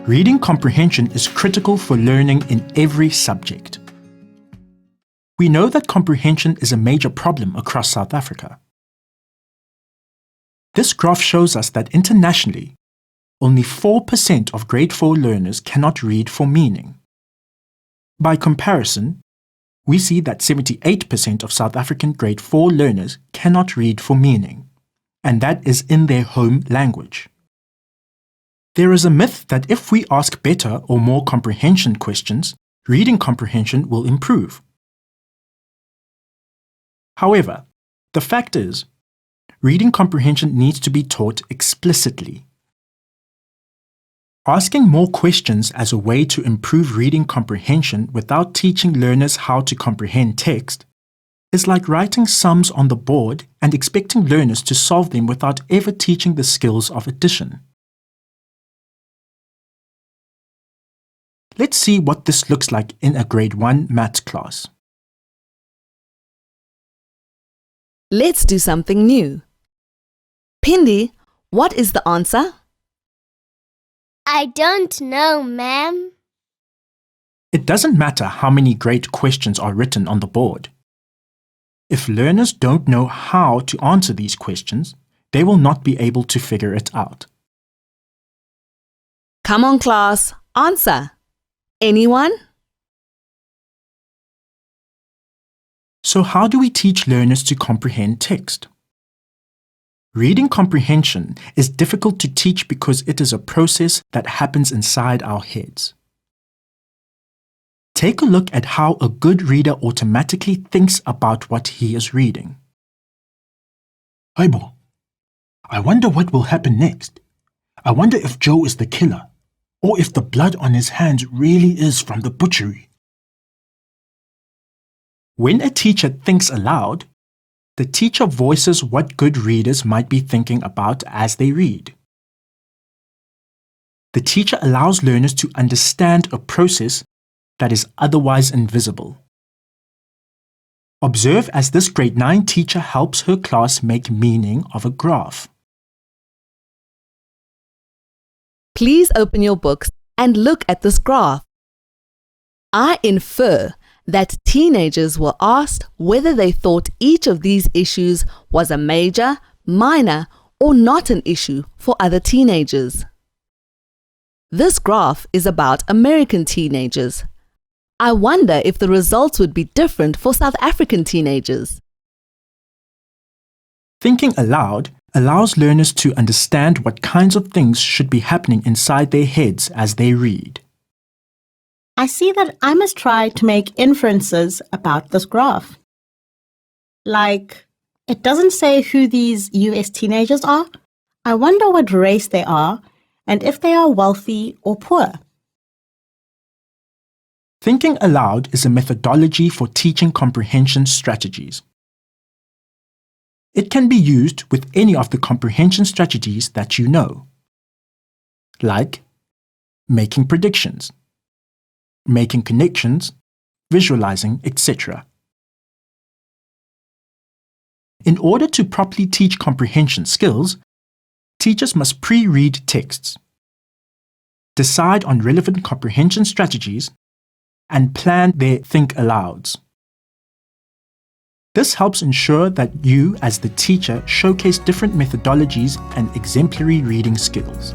Reading comprehension is critical for learning in every subject. We know that comprehension is a major problem across South Africa. This graph shows us that internationally, only 4% of grade 4 learners cannot read for meaning. By comparison, we see that 78% of South African grade 4 learners cannot read for meaning, and that is in their home language. There is a myth that if we ask better or more comprehension questions, reading comprehension will improve. However, the fact is, reading comprehension needs to be taught explicitly. Asking more questions as a way to improve reading comprehension without teaching learners how to comprehend text is like writing sums on the board and expecting learners to solve them without ever teaching the skills of addition. Let's see what this looks like in a grade 1 maths class. Let's do something new. Pindi, what is the answer? I don't know, ma'am. It doesn't matter how many great questions are written on the board. If learners don't know how to answer these questions, they will not be able to figure it out. Come on, class, answer. Anyone? So how do we teach learners to comprehend text? Reading comprehension is difficult to teach because it is a process that happens inside our heads. Take a look at how a good reader automatically thinks about what he is reading. Aibo, I wonder what will happen next. I wonder if Joe is the killer, or if the blood on his hands really is from the butchery. When a teacher thinks aloud, the teacher voices what good readers might be thinking about as they read. The teacher allows learners to understand a process that is otherwise invisible. Observe as this grade 9 teacher helps her class make meaning of a graph. Please open your books and look at this graph. I infer that teenagers were asked whether they thought each of these issues was a major, minor, or not an issue for other teenagers. This graph is about American teenagers. I wonder if the results would be different for South African teenagers. Thinking aloud allows learners to understand what kinds of things should be happening inside their heads as they read. I see that I must try to make inferences about this graph. Like, it doesn't say who these US teenagers are. I wonder what race they are and if they are wealthy or poor. Thinking aloud is a methodology for teaching comprehension strategies. It can be used with any of the comprehension strategies that you know, like making predictions, making connections, visualizing, etc. In order to properly teach comprehension skills, teachers must pre-read texts, decide on relevant comprehension strategies, and plan their think alouds. This helps ensure that you, as the teacher, showcase different methodologies and exemplary reading skills.